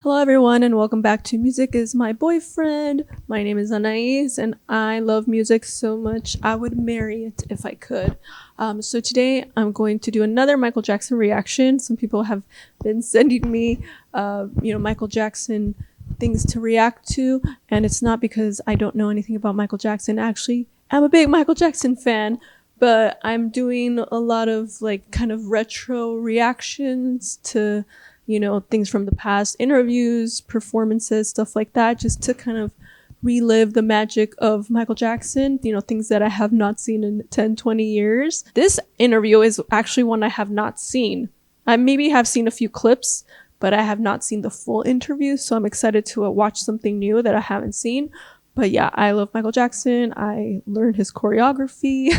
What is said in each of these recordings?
Hello everyone and welcome back to Music is My Boyfriend. My name is Anais and I love music so much I would marry it if I could. So today I'm going to do another Michael Jackson reaction. Some people have been sending me Michael Jackson things to react to, and it's not because I don't know anything about Michael Jackson. Actually, I'm a big Michael Jackson fan, but I'm doing a lot of kind of retro reactions to things from the past, interviews, performances, stuff like that, just to kind of relive the magic of Michael Jackson, things that I have not seen in 10, 20 years. This interview is actually one I have not seen. I maybe have seen a few clips, but I have not seen the full interview, so I'm excited to watch something new that I haven't seen. But yeah, I love Michael Jackson. I learned his choreography,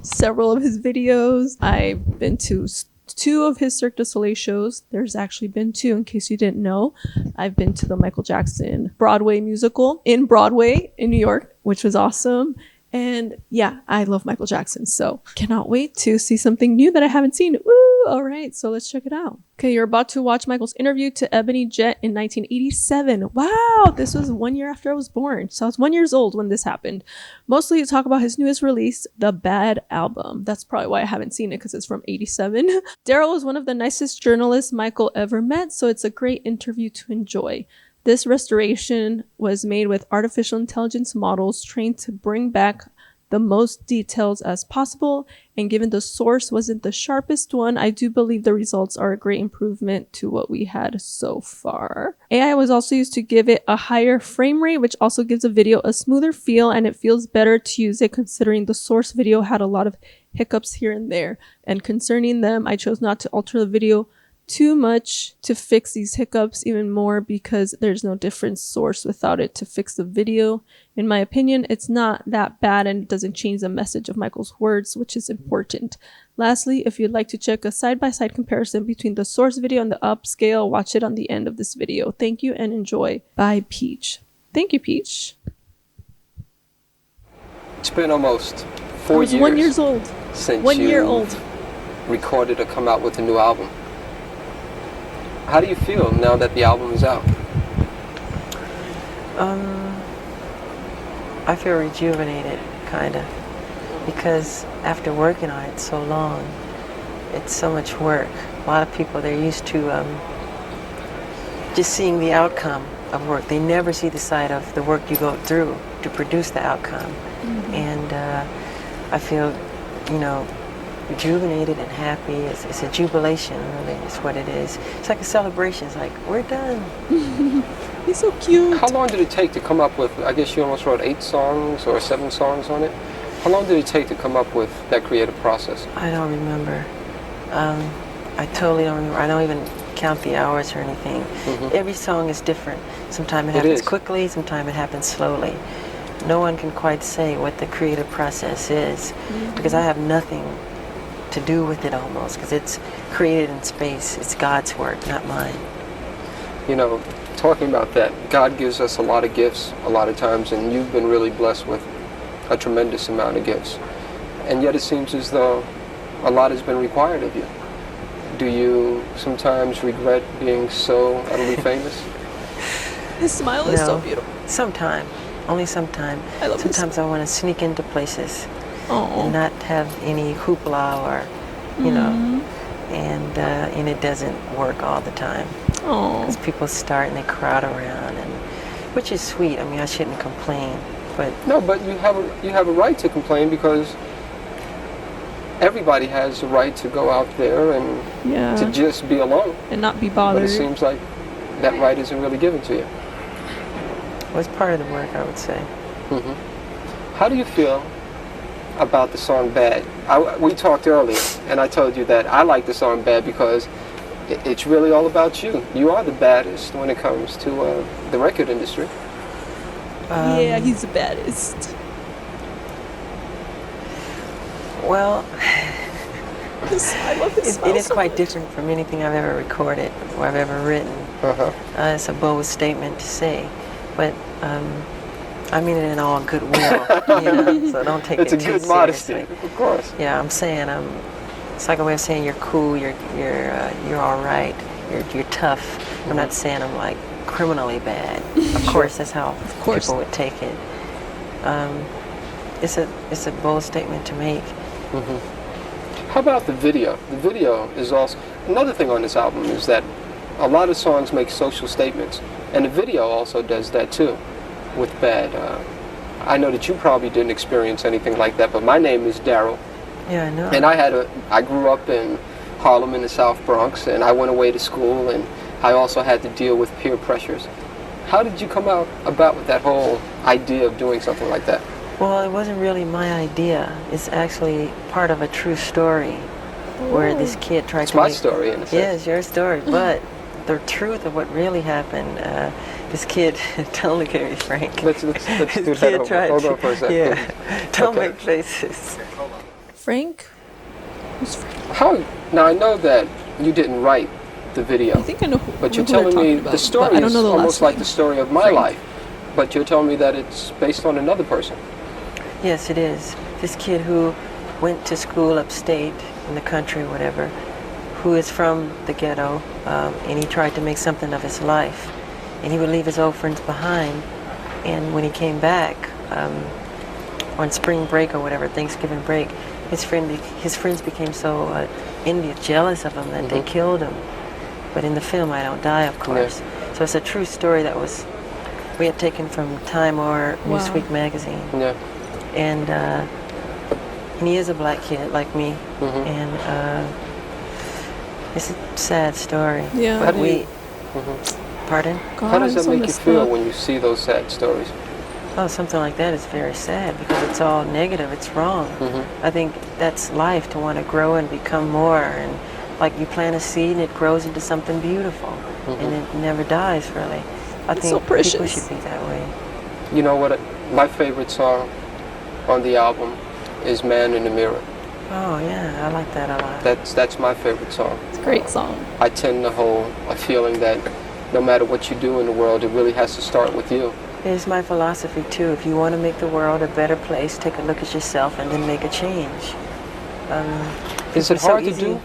several of his videos. I've been to two of his Cirque du Soleil shows. There's actually been two, in case you didn't know. I've been to the Michael Jackson Broadway musical in Broadway in New York, which was awesome. And yeah, I love Michael Jackson, so cannot wait to see something new that I haven't seen. Woo! All right, so let's check it out. Okay, you're about to watch Michael's interview to Ebony Jet in 1987. Wow, this was 1 year after I was born. So I was 1 year old when this happened. Mostly to talk about his newest release, The Bad Album. That's probably why I haven't seen it, because it's from 87. Daryl was one of the nicest journalists Michael ever met, so it's a great interview to enjoy. This restoration was made with artificial intelligence models trained to bring back the most details as possible, and given the source wasn't the sharpest one, I do believe the results are a great improvement to what we had so far. AI was also used to give it a higher frame rate, which also gives a video a smoother feel, and it feels better to use it considering the source video had a lot of hiccups here and there. And concerning them, I chose not to alter the video too much to fix these hiccups even more, because there's no different source without it to fix the video. In my opinion, it's not that bad and it doesn't change the message of Michael's words, which is important. Lastly, if you'd like to check a side-by-side comparison between the source video and the upscale, watch it on the end of this video. Thank you and enjoy. Bye, Peach. Thank you, Peach. It's been almost 4 years. I was 1 year old. Since 1 year old. Recorded or come out with a new album. How do you feel now that the album is out? I feel rejuvenated, kind of, because after working on it so long, it's so much work. A lot of people, they're used to just seeing the outcome of work. They never see the side of the work you go through to produce the outcome. Mm-hmm. And I feel, rejuvenated and happy. It's a jubilation, really, is what it is. It's like a celebration. It's like, we're done. He's so cute. How long did it take to come up with, I guess you almost wrote 8 songs or 7 songs on it? How long did it take to come up with that creative process? I don't remember. I totally don't remember. I don't even count the hours or anything. Mm-hmm. Every song is different. Sometimes it happens quickly, sometimes it happens slowly. No one can quite say what the creative process is, because I have nothing to do with it almost, because it's created in space. It's God's work, not mine. Talking about that, God gives us a lot of gifts a lot of times, and you've been really blessed with a tremendous amount of gifts. And yet it seems as though a lot has been required of you. Do you sometimes regret being so utterly famous? His smile is so beautiful. Sometimes. Only sometimes. Sometimes I want to sneak into places. And not have any hoopla or, and it doesn't work all the time. Because people start and they crowd around, and which is sweet. I mean, I shouldn't complain, but no, but you have a right to complain, because everybody has the right to go out there and to just be alone and not be bothered. But it seems like that right isn't really given to you. Well, it's part of the work, I would say. Mm-hmm. How do you feel about the song Bad? We talked earlier, and I told you that I like the song Bad because it's really all about you. You are the baddest when it comes to the record industry. Yeah, he's the baddest. Well, I love his smile. It is quite different from anything I've ever recorded or I've ever written. It's a bold statement to say, but I mean it in all goodwill, so don't take it too seriously. It's a good modesty, of course. Yeah, I'm saying it's like a way of saying you're cool, you're all right, you're tough. I'm not saying I'm like criminally bad. Of course, that's how people would take it. It's a bold statement to make. How about the video? The video is also another thing on this album, is that a lot of songs make social statements, and the video also does that too. With Bad, I know that you probably didn't experience anything like that, but my name is Daryl. Yeah, I know. And I grew up in Harlem in the South Bronx, and I went away to school, and I also had to deal with peer pressures. How did you come about with that whole idea of doing something like that? Well, it wasn't really my idea. It's actually part of a true story where this kid tried it's to my make... story, in a sense. Yeah, it's your story, but the truth of what really happened, this kid, don't look at me, Frank. Let's do that over. Hold on for a second. Yeah, don't make faces. Frank? Who's Frank? Now, I know that you didn't write the video. I think I know but you're who they're telling me talking about, the story I don't is know the almost last like name. the story of my Frank. life. But you're telling me that it's based on another person. Yes, it is. This kid who went to school upstate in the country, whatever, who is from the ghetto, and he tried to make something of his life. And he would leave his old friends behind. And when he came back on spring break or whatever, Thanksgiving break, his friends became so jealous of him that they killed him. But in the film, I don't die, of course. Yeah. So it's a true story that we had taken from Time or Newsweek magazine. Yeah. And he is a black kid like me, and it's a sad story. Yeah. But pardon? How does that make you feel when you see those sad stories? Oh, something like that is very sad because it's all negative. It's wrong. I think that's life, to want to grow and become more. And like you plant a seed and it grows into something beautiful, and it never dies, really. I think so precious. people should be that way. You know what? My favorite song on the album is Man in the Mirror. Oh yeah, I like that a lot. That's my favorite song. It's a great song. I tend to hold a feeling that no matter what you do in the world, it really has to start with you. It's my philosophy too. If you want to make the world a better place, take a look at yourself and then make a change. Is it hard to do?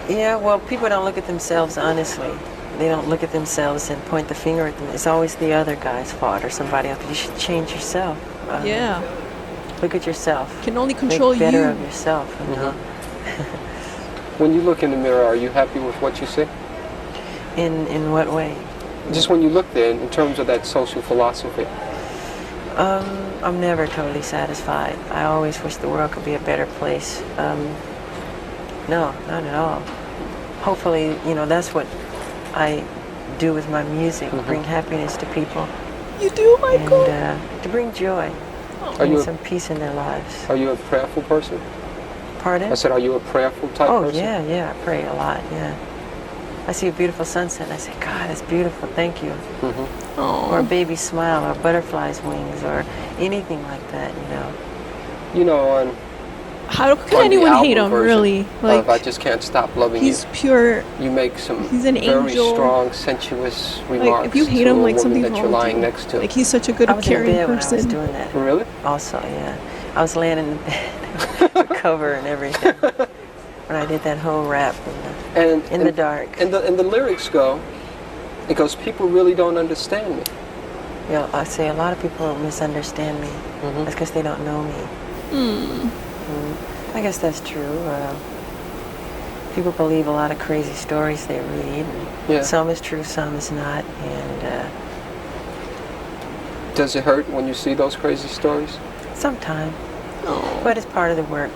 Yeah, well, people don't look at themselves honestly. They don't look at themselves and point the finger at them. It's always the other guy's fault or somebody else. You should change yourself. Yeah. Look at yourself. Can only control Make better you. of yourself. You know? When you look in the mirror, are you happy with what you see? In what way? Just when you look there, in terms of that social philosophy. I'm never totally satisfied. I always wish the world could be a better place. No, not at all. Hopefully, that's what I do with my music, bring happiness to people. You do, Michael? And to bring joy and some peace in their lives. Are you a prayerful person? Pardon? I said, are you a prayerful type person? Oh, yeah, I pray a lot, yeah. I see a beautiful sunset and I say, God, that's beautiful, thank you. Or a baby smile, or butterfly's wings, or anything like that, You know, how can anyone hate him, really? Like, I Just Can't Stop Loving You. He's pure. You make some He's an very angel. strong, sensuous remarks Like, if you hate him, like, to a woman something's that wrong you're with lying you. next to. Like, he's such a good, I was caring in bed person. when I was doing that. Really? Also, yeah. I was laying in the bed, the cover and everything, when I did that whole rap in the dark. And the lyrics go, it goes, people really don't understand me. Yeah, I say a lot of people misunderstand me. That's because they don't know me. I guess that's true. People believe a lot of crazy stories they read. Yeah. Some is true, some is not. And does it hurt when you see those crazy stories? sometimes. But it's part of the work,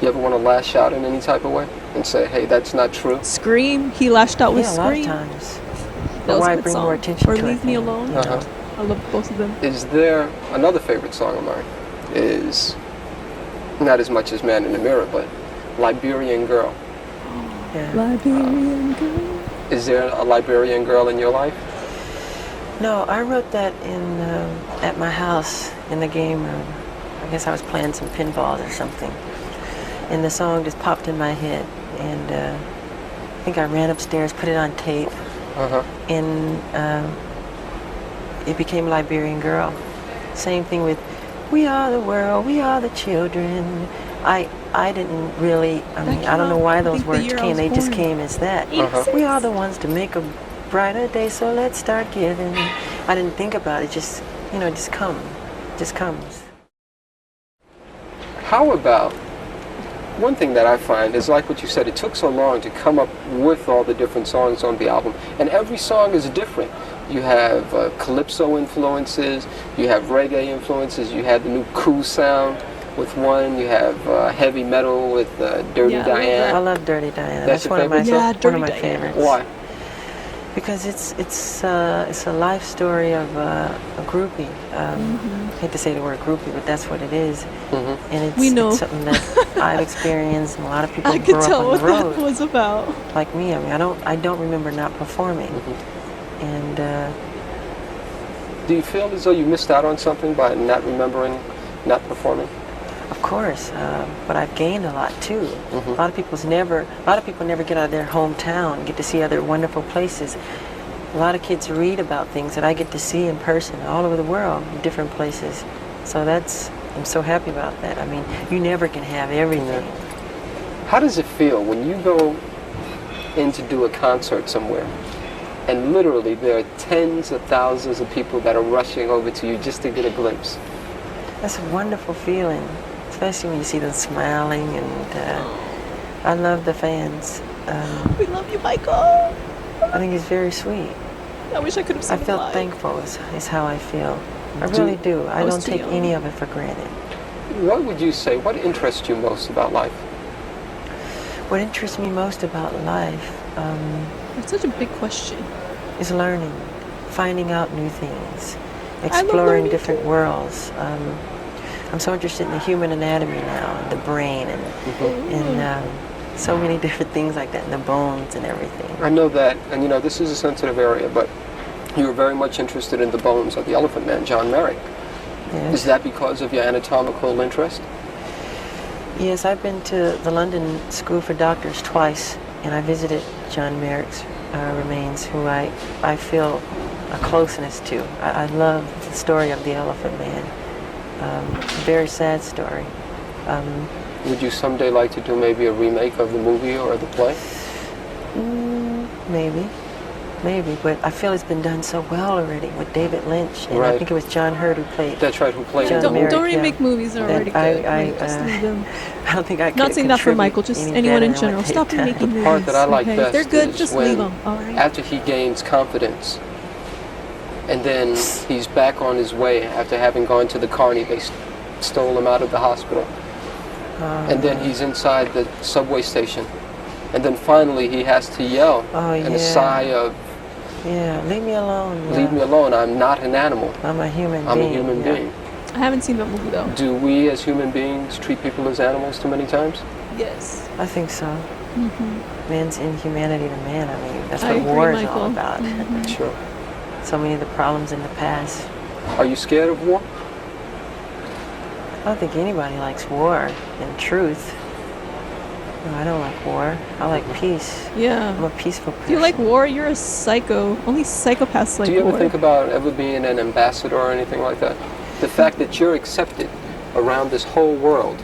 You ever want to lash out in any type of way and say, hey, that's not true? Scream. He lashed out with Yeah, a lot of Scream. times. That But was why a good bring song. more attention Or to it Leave Me then? Alone. I love both of them. Is there another favorite song of mine? Is not as much as Man in the Mirror, but Liberian Girl. Yeah. Liberian Girl. Is there a Liberian girl in your life? No, I wrote that at my house in the game room. I guess I was playing some pinballs or something. And the song just popped in my head. And I think I ran upstairs, put it on tape. And it became Liberian Girl. Same thing with We Are the World, We Are the Children. I didn't really, I don't know why those words came. They just came as that. We are the ones to make a brighter day, so let's start giving. I didn't think about it, just, just comes. How about, one thing that I find is like what you said, it took so long to come up with all the different songs on the album, and every song is different. You have calypso influences, you have reggae influences, you had the new cool sound with one, you have heavy metal with Dirty Diane. I love Dirty Diane. That's one of my favorites. Why? Because it's a life story of a groupie. I hate to say the word groupie, but that's what it is. And it's something that I've experienced, and a lot of people grow up on the road. I could tell what that was about. Like me, I don't remember not performing. And do you feel as though you missed out on something by not remembering, not performing? Of course, but I've gained a lot too. A lot of people never get out of their hometown and get to see other wonderful places. A lot of kids read about things that I get to see in person all over the world, in different places. So I'm so happy about that. I mean, you never can have everything. How does it feel when you go in to do a concert somewhere, and literally there are tens of thousands of people that are rushing over to you just to get a glimpse? That's a wonderful feeling, especially when you see them smiling, and I love the fans. We love you, Michael. I think it's very sweet. I wish I could have seen it. I feel thankful is how I feel. I really do. I don't take any of it for granted. What would you say, what interests you most about life? What interests me most about life it's such a big question. Is learning, finding out new things, exploring different worlds. I'm so interested in the human anatomy now, the brain, and so many different things like that, and the bones and everything. I know that, and this is a sensitive area, but you were very much interested in the bones of the Elephant Man, John Merrick. Yes. Is that because of your anatomical interest? Yes, I've been to the London School for Doctors twice, and I visited John Merrick's remains, who I feel a closeness to. I love the story of the Elephant Man. Very sad story. Would you someday like to do maybe a remake of the movie or the play? Maybe, but I feel it's been done so well already with David Lynch, and I think it was John Hurt who played. That's right, who played John Merrick. Don't remake movies, they're already good. Just leave them. I don't think I could. Not saying that for Michael, just anyone in general. Stop remaking movies. The part that I like best they're good, is just when, leave them. All right. after he gains confidence, and then he's back on his way after having gone to the carny. They stole him out of the hospital. And then he's inside the subway station. And then finally he has to yell in a sigh of, leave me alone. Leave me alone. I'm not an animal. I'm a human being. I'm a human being. I haven't seen that movie though. Do we as human beings treat people as animals too many times? Yes. I think so. Man's inhumanity to man. I mean, that's what war is all about. Sure. So many of the problems in the past. Are you scared of war? I don't think anybody likes war, in truth. No, I don't like war. I like peace. Yeah. I'm a peaceful person. If you like war, you're a psycho. Only psychopaths like war. Do you ever think about ever being an ambassador or anything like that? The fact that you're accepted around this whole world.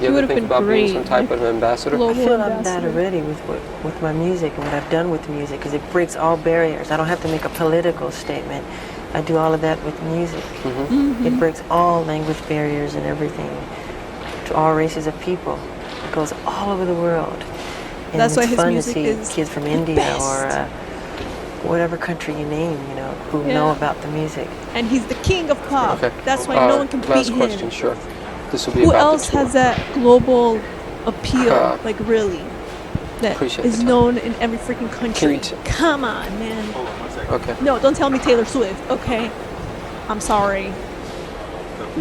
You ever think about being some type of ambassador? I feel I'm that already with my music and what I've done with music, because it breaks all barriers. I don't have to make a political statement. I do all of that with music. It breaks all language barriers and everything to all races of people. It goes all over the world. And that's why his fun music to see is kids from India or whatever country you name, who know about the music. And he's the king of pop. Okay. That's why no one can beat him. Last question, sure. This will be Who about else the tour. has that global appeal, like really, that is known in every freaking country? Come on, man. Okay. No, don't tell me Taylor Swift, okay? I'm sorry.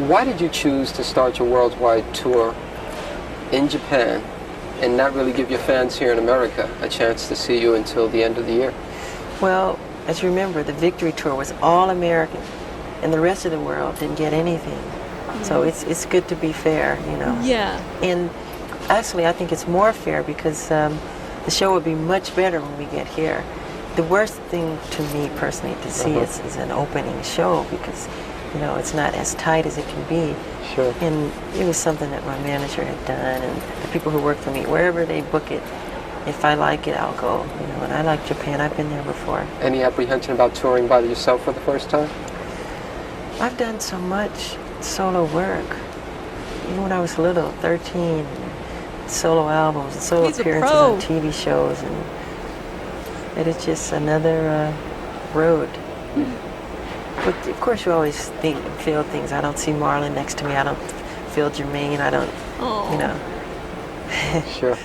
Why did you choose to start your worldwide tour in Japan and not really give your fans here in America a chance to see you until the end of the year? Well, as you remember, the Victory Tour was all American, and the rest of the world didn't get anything. So it's good to be fair, Yeah. And actually, I think it's more fair because the show would be much better when we get here. The worst thing to me personally to see is an opening show, because You know, it's not as tight as it can be. Sure. And it was something that my manager had done, and the people who work for me, wherever they book it, if I like it, I'll go. You know, and I like Japan. I've been there before. Any apprehension about touring by yourself for the first time? I've done so much solo work. Even when I was little, 13, solo albums, and solo appearances on TV shows, and it is just another road. But of course, you always think and feel things. I don't see Marlon next to me. I don't feel Jermaine. I don't, you know. Sure.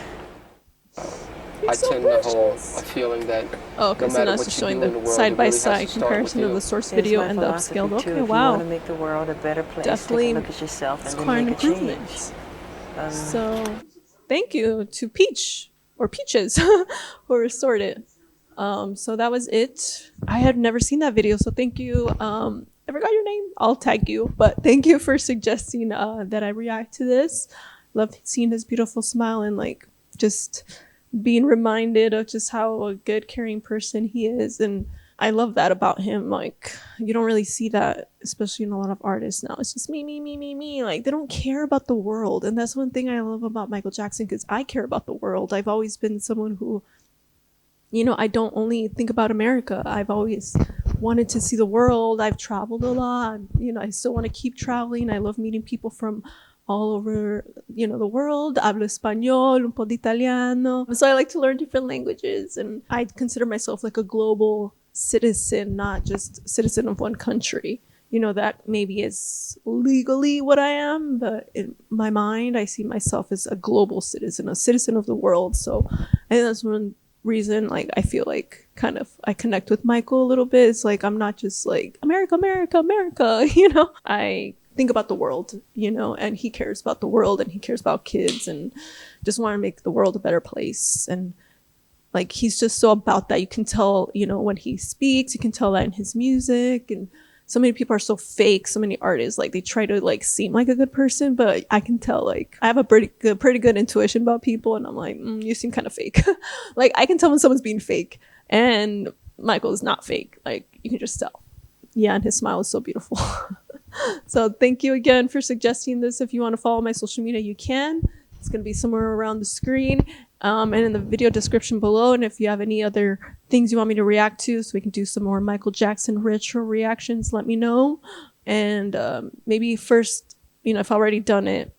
I tend to hold a feeling that okay, no so matter now what it's you showing do in the the world, side by it really side has to start comparison with of you. the source It's video my and the philosophy, upscaled. too. Okay, if wow. you want to make the world a better place, Definitely take a look at yourself it's and quite then an make a change. improvement. So thank you to Peach or Peaches who restored it. So that was it. I had never seen that video, so thank you. I forgot your name. I'll tag you, but thank you for suggesting that I react to this. Love seeing his beautiful smile and like just being reminded of just how a good, caring person he is. And I love that about him. Like, you don't really see that, especially in a lot of artists now. It's just me, me, me, me, me. Like, they don't care about the world. And that's one thing I love about Michael Jackson, because I care about the world. I've always been someone who, you know, I don't only think about America. I've always wanted to see the world. I've traveled a lot. You know, I still want to keep traveling. I love meeting people from all over, you know, the world. Hablo español, un po' de italiano. So I like to learn different languages, and I consider myself like a global citizen, not just citizen of one country. You know, that maybe is legally what I am, but in my mind, I see myself as a global citizen, a citizen of the world. So I think that's one reason, like, I feel like kind of I connect with Michael a little bit. It's like I'm not just like America, America, America, you know. I think about the world, you know, and he cares about the world, and he cares about kids, and just want to make the world a better place. And like, he's just so about that. You can tell, you know, when he speaks, you can tell that in his music. And so many people are so fake. So many artists, like, they try to like seem like a good person, but I can tell, like, I have a pretty good intuition about people, and I'm like, you seem kind of fake. Like, I can tell when someone's being fake, and Michael is not fake. Like, you can just tell. Yeah, and his smile is so beautiful. So thank you again for suggesting this. If you want to follow my social media, you can. It's going to be somewhere around the screen, and in the video description below. And if you have any other things you want me to react to, so we can do some more Michael Jackson retro reactions, let me know. And maybe first, you know, if I've already done it,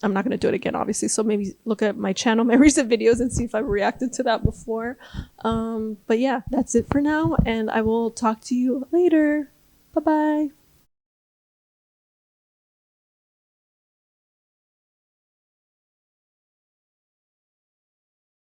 I'm not going to do it again, obviously. So maybe look at my channel, my recent videos, and see if I've reacted to that before. But yeah, that's it for now. And I will talk to you later. Bye-bye.